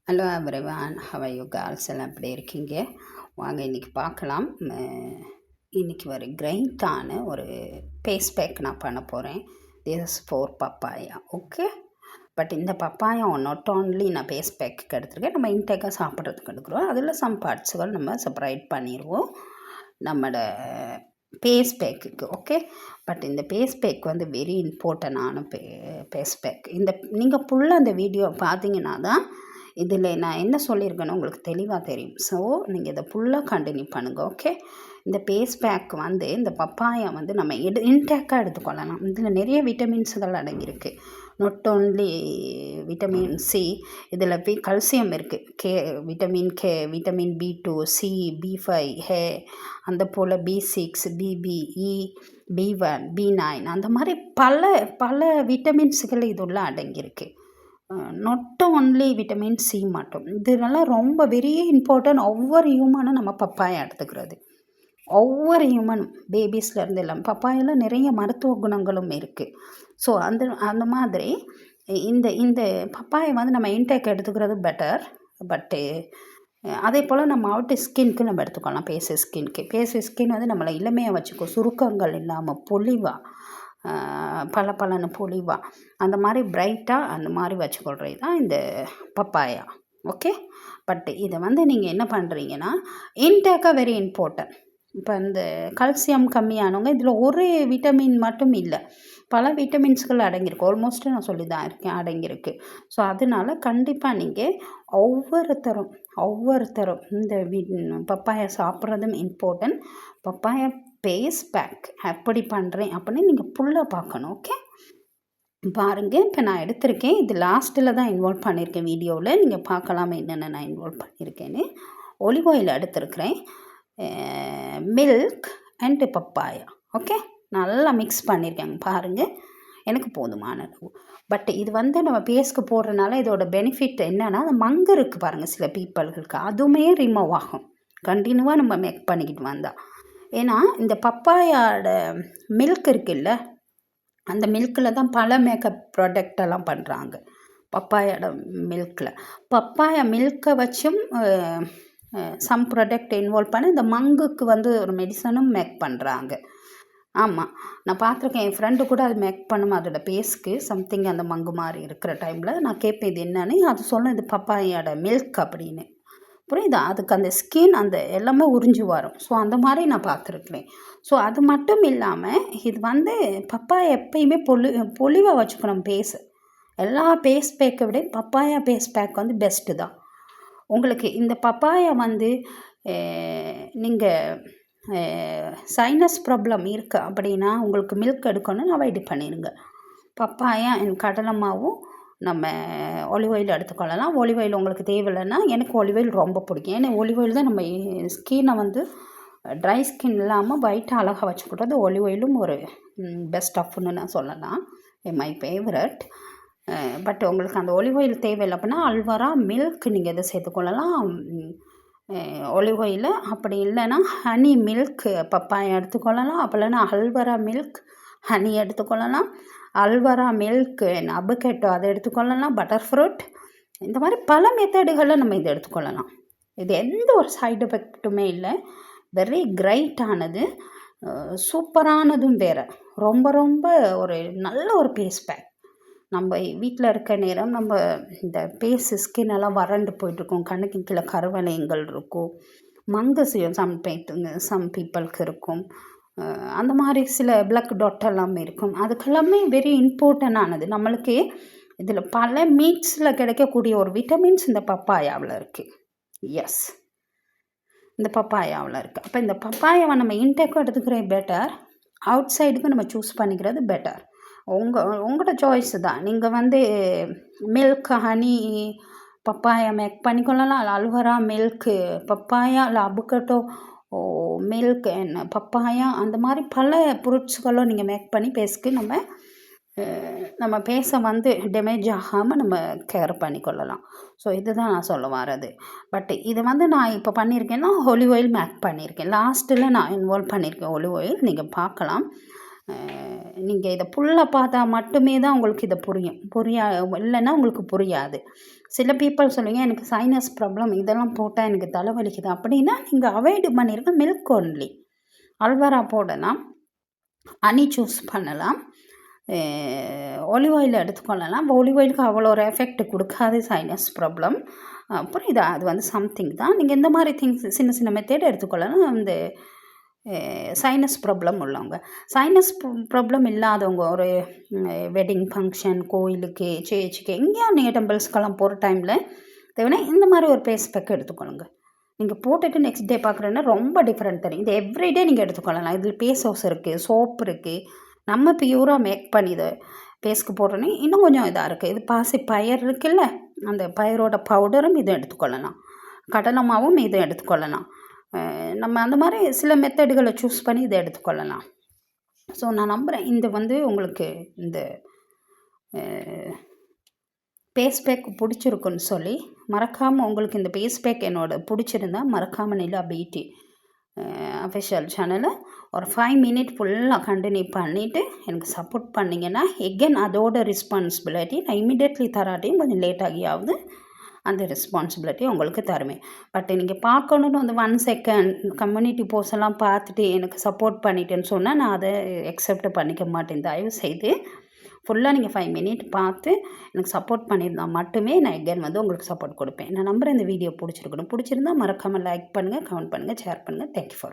Hello everyone, how are you girls? எல்லாம் எப்படி இருக்கீங்க? வாங்க இன்றைக்கி பார்க்கலாம். இன்றைக்கி ஒரு கிரைண்டான ஒரு பேஸ் பேக் நான் பண்ண போகிறேன். This for papaya. Okay, but இந்த பப்பாயா நாட் ஓன்லி நான் பேஸ் பேக்கு எடுத்துருக்கேன். நம்ம இன்டேக்காக சாப்பிட்றதுக்கு எடுக்கிறோம். அதில் சம் பார்ட்ஸுகள் நம்ம செப்பரேட் பண்ணிடுவோம் நம்மளோட பேஸ் பேக்குக்கு. ஓகே, பட் இந்த பேஸ் பேக் வந்து வெரி இம்பார்ட்டண்டான பேஸ் பேக். இந்த நீங்கள் ஃபுல்லாக அந்த வீடியோ பார்த்தீங்கன்னா தான் இதில் நான் என்ன சொல்லியிருக்கேன்னு உங்களுக்கு தெளிவாக தெரியும். ஸோ நீங்கள் இதை ஃபுல்லாக கண்டினியூ பண்ணுங்கள். ஓகே, இந்த பேஸ் பேக் வந்து இந்த பப்பாயா வந்து நம்ம இன்டேக்காக எடுத்துக்கொள்ளலாம். இதில் நிறைய விட்டமின்ஸுகள் அடங்கியிருக்கு. நாட் ஓன்லி விட்டமின் சி, இதில் கல்சியம் இருக்குது. Vitamin K, vitamin B2, C, B5, ஹே, அந்த போல் B6, BBE, B1, B9, அந்த மாதிரி பல பல விட்டமின்ஸுகள் இதுள்ள அடங்கியிருக்கு. நாட் ஓன்லி விட்டமின் சி மட்டும். இதெல்லாம் ரொம்ப வெரி இம்பார்ட்டன்ட். ஒவ்வொரு ஹியூமனும் நம்ம பப்பாயா எடுத்துக்கிறது. ஒவ்வொரு ஹியூமனும் பேபிஸ்லேருந்து எல்லாம் பப்பாயில் நிறைய மருத்துவ குணங்களும் இருக்குது. ஸோ அந்த மாதிரி இந்த இந்த பப்பாயை வந்து நம்ம இன்டேக் எடுத்துக்கிறது பெட்டர். பட்டு அதே போல் நம்ம அவுட்டு ஸ்கின்க்கு நம்ம எடுத்துக்கலாம். பேஸ் ஸ்கின் வந்து நம்மளை இளமையாக வச்சுக்கோ, சுருக்கங்கள் இல்லாமல் பொலிவாக பல பொலிவாக அந்த மாதிரி பிரைட்டாக அந்த மாதிரி வச்சுக்கொள்கிறது தான் இந்த பப்பாயா. ஓகே, பட் இதை வந்து நீங்கள் என்ன பண்ணுறீங்கன்னா இன்டேக்காக வெரி இம்பார்ட்டன்ட். இப்போ இந்த கல்சியம் கம்மியானவங்க இதில் ஒரு விட்டமின் மட்டும் இல்லை, பல விட்டமின்ஸ்கள் அடங்கியிருக்கு. ஆல்மோஸ்ட் நான் சொல்லி தான் இருக்கேன், அடங்கியிருக்கு. ஸோ அதனால கண்டிப்பாக நீங்கள் ஒவ்வொருத்தரும் இந்த பப்பாயா சாப்பிட்றதும் இம்பார்ட்டன்ட். பப்பாயா பேஸ் பேக் எப்படி பண்ணுறேன் அப்படின்னு நீங்கள் ஃபுல்லாக பார்க்கணும். ஓகே, பாருங்கள். இப்போ நான் எடுத்திருக்கேன். இது லாஸ்ட்டில் தான் இன்வால்வ் பண்ணியிருக்கேன் வீடியோவில். நீங்கள் பார்க்கலாமா என்னென்ன நான் இன்வால்வ் பண்ணியிருக்கேன்னு. ஒலிவ் ஆயில் எடுத்திருக்கிறேன், மில்க் அண்டு பப்பாயா. ஓகே, நல்லா மிக்ஸ் பண்ணியிருக்கேங்க. பாருங்கள், எனக்கு போதுமானது. பட் இது வந்து நம்ம பேஸ்க்கு போடுறதுனால இதோட பெனிஃபிட் என்னென்னா, அந்த மங்கு இருக்குது பாருங்கள் சில பீப்பிள்களுக்கு, அதுவுமே ரிமூவ் ஆகும் கண்டினியூவாக நம்ம மேக் பண்ணிக்கிட்டு வந்தால். ஏன்னா இந்த பப்பாயோட மில்க் இருக்குல்ல, அந்த மில்கில் தான் பல மேக்கப் ப்ராடக்டெல்லாம் பண்ணுறாங்க. பப்பாயோட மில்கில் பப்பாயா மில்கை வச்சும் சம் ப்ராடக்ட் இன்வால்வ் பண்ணி இந்த மங்குக்கு வந்து ஒரு மெடிசனும் மேக் பண்ணுறாங்க. ஆமாம், நான் பார்த்துருக்கேன். என் ஃப்ரெண்டு கூட அது மேக் பண்ணும் அதோட பேஸ்க்கு சம்திங் அந்த மங்கு மாதிரி இருக்கிற டைமில் நான் கேட்பேன் இது என்னன்னு. அது சொல்ல இது பப்பாயோட மில்க் அப்படின்னு. புரியுதா? அதுக்கு அந்த ஸ்கின் அந்த எல்லாமே உறிஞ்சி வரும். ஸோ அந்த மாதிரி நான் பார்த்துருக்குறேன். ஸோ அது மட்டும் இல்லாமல் இது வந்து பப்பாயா எப்பயுமே பொலிவாக வச்சுக்கணும் பேஸ். எல்லா பேஸ் பேக்கை விட பப்பாயா பேஸ் பேக் வந்து பெஸ்ட்டு தான். உங்களுக்கு இந்த பப்பாயா வந்து நீங்கள் சைனஸ் ப்ராப்ளம் இருக்குது அப்படின்னா உங்களுக்கு மில்க் எடுக்கணும்னு அவாய்டு பண்ணிடுங்க. பப்பாயா கடலை மாவும் நம்ம ஒலிவ் ஆயில் எடுத்துக்கொள்ளலாம். ஒலிவ் ஆயில் உங்களுக்கு தேவையில்லைன்னா, எனக்கு ஒலிவ் ஆயில் ரொம்ப பிடிக்கும். ஏன்னா ஒலிவ் ஆயில் தான் நம்ம ஸ்கின்னை வந்து ட்ரை ஸ்கின் இல்லாமல் ஒயிட்டாக அழகாக வச்சுக்கிட்டது. ஒலிவ் ஆயிலும் ஒரு பெஸ்ட் ஆஃப்னு நான் சொல்லலாம், மை ஃபேவரட். பட் உங்களுக்கு அந்த ஒலிவ் ஆயில் தேவையில்லை அப்படின்னா அல்வரா மில்க் நீங்கள் எதை சேர்த்துக்கொள்ளலாம், ஒலிவ் ஆயில். அப்படி இல்லைன்னா ஹனி மில்க் பப்பாயா எடுத்துக்கொள்ளலாம். அப்படி இல்லைன்னா அல்வரா மில்க் ஹனி எடுத்துக்கொள்ளலாம். அல்வரா மில்க் அபுகேட்டோ அதை எடுத்துக்கொள்ளலாம். பட்டர் ஃப்ரூட், இந்த மாதிரி பல மெத்தடுகளில் நம்ம இதை எடுத்துக்கொள்ளலாம். இது எந்த ஒரு சைடு எஃபெக்ட்டுமே இல்லை. வெரி கிரைட்டானது, சூப்பரானதும் வேறு. ரொம்ப ஒரு நல்ல ஒரு பேஸ் பேக். நம்ம வீட்டில் இருக்க நேரம் நம்ம இந்த பேஸ் ஸ்கின் எல்லாம் வறண்டு போயிட்டுருக்கோம், கண்ணுக்கு கீழே கருவளையங்கள் இருக்கும், மங்கு சம் பீப்புளுக்கு இருக்கும், அந்த மாதிரி சில பிளாக் டாட் எல்லாமே இருக்கும். அதுக்கெல்லாமே வெரி இம்பார்ட்டண்டானது. நம்மளுக்கு இதில் பல மீட்ஸில் கிடைக்கக்கூடிய ஒரு விட்டமின்ஸ் இந்த பப்பாயாவில் இருக்குது. எஸ், இந்த பப்பாயாவில் இருக்குது. அப்போ இந்த பப்பாயாவை நம்ம இன்டேக்கும் எடுத்துக்கிறது பெட்டர், அவுட் சைடுக்கும் நம்ம சூஸ் பண்ணிக்கிறது பெட்டர். உங்களோட சாய்ஸு தான். நீங்கள் வந்து மில்க் ஹனி பப்பாயா மேக் பண்ணிக்கொள்ளலாம். அல்வரா மில்க்கு பப்பாயா இல்லை அபுகேட்டோ மில்க் பப்பாயா, அந்த மாதிரி பல ஃப்ரூட்ஸ்களும் நீங்கள் மேக் பண்ணி பேஸ்க்கு நம்ம பேஸை வந்து டேமேஜ் ஆகாமல் நம்ம கேர் பண்ணிக்கொள்ளலாம். ஸோ இதுதான் நான் சொல்ல வரது. பட் இது வந்து நான் இப்போ பண்ணியிருக்கேன்னா ஒலிவ் ஆயில் மேக் பண்ணியிருக்கேன். லாஸ்ட்டில் நான் இன்வால்வ் பண்ணியிருக்கேன் ஒலிவ் ஆயில். நீங்கள் பார்க்கலாம். நீங்கள் இதை ஃபுல்லாக பார்த்தா மட்டுமே தான் உங்களுக்கு இதை புரியும். இல்லைன்னா உங்களுக்கு புரியாது. சில பீப்பிள் சொல்லுவீங்க எனக்கு சைனஸ் ப்ராப்ளம் இதெல்லாம் போட்டால் எனக்கு தலைவலிக்குது அப்படின்னா நீங்கள் அவாய்டு பண்ணிடுங்க. Milk only. அல்வரா போடலாம், ஹனி சூஸ் பண்ணலாம், ஒலிவ் ஆயில் எடுத்துக்கொள்ளலாம். ஒலிவ் ஆயிலுக்கு அவ்வளோ ஒரு எஃபெக்ட் கொடுக்காது சைனஸ் ப்ராப்ளம். அப்புறம் அது வந்து சம்திங் தான். நீங்கள் இந்த மாதிரி திங்ஸ் சின்ன சின்ன மெத்தேட் எடுத்துக்கொள்ளலாம். அந்த சைனஸ் ப்ராப்ளம் உள்ளவங்க, சைனஸ் ப்ராப்ளம் இல்லாதவங்க ஒரு வெட்டிங் ஃபங்க்ஷன், கோயிலுக்கு, சேர்ச்சுக்கு எங்கேயா நீங்கள் டெம்பிள்ஸ்க்கெல்லாம் போகிற டைமில் தேவைன்னா இந்த மாதிரி ஒரு பேஸ் பேக் எடுத்துக்கொள்ளுங்க. நீங்கள் போட்டுட்டு நெக்ஸ்ட் டே பார்க்குறேன்னா ரொம்ப டிஃப்ரெண்ட் தெரியும். இது எவ்ரிடே நீங்கள் எடுத்துக்கொள்ளலாம். இதில் பேஸ் ஹவுஸ் இருக்குது, சோப் இருக்குது. நம்ம பியூராக மேக் பண்ணி இதை பேஸ்க்கு போட்டோன்னே இன்னும் கொஞ்சம் இதாக இருக்குது. இது பாசி பயர் இருக்குல்ல, அந்த பயரோட பவுடரும் இதுவும் எடுத்துக்கொள்ளலாம். கடலை மாவும் இதுவும் எடுத்துக்கொள்ளலாம். நம்ம அந்த மாதிரி சில மெத்தடுகளை சூஸ் பண்ணி இதை எடுத்துக்கொள்ளலாம். ஸோ நான் நம்புகிறேன் இந்த வந்து உங்களுக்கு இந்த பேஸ் பேக் பிடிச்சிருக்குன்னு சொல்லி மறக்காமல் உங்களுக்கு இந்த பேஸ் பேக் என்னோட பிடிச்சிருந்தா மறக்காமல் நிலா பியூட்டி அஃபிஷியல் சேனலை ஒரு 5 மினிட் ஃபுல்லாக கண்டினியூ பண்ணிவிட்டு எனக்கு சப்போர்ட் பண்ணிங்கன்னா எகென் அதோட ரெஸ்பான்சிபிலிட்டி நான் இமீடியட்லி தராட்டியும் கொஞ்சம் லேட் ஆகியாவது அந்த ரெஸ்பான்சிபிலிட்டி உங்களுக்கு தருவேன். பட் நீங்கள் பார்க்கணுன்னு வந்து 1 செகண்ட் கம்யூனிட்டி போஸ்ட் எல்லாம் பார்த்துட்டு எனக்கு சப்போர்ட் பண்ணிட்டேன்னு சொன்னால் நான் அதை அக்செப்ட் பண்ணிக்க மாட்டேன். தயவு செய்து ஃபுல்லாக நீங்கள் 5 மினிட் பார்த்து எனக்கு சப்போர்ட் பண்ணியிருந்தால் மட்டுமே நான் எகென் வந்து உங்களுக்கு சப்போர்ட் கொடுப்பேன். நான் நம்புகிறேன் இந்த வீடியோ பிடிச்சிருக்கணும். பிடிச்சிருந்தால் மறக்காமல் லைக் பண்ணுங்கள், கமெண்ட் பண்ணுங்கள், ஷேர் பண்ணுங்கள். Thank you for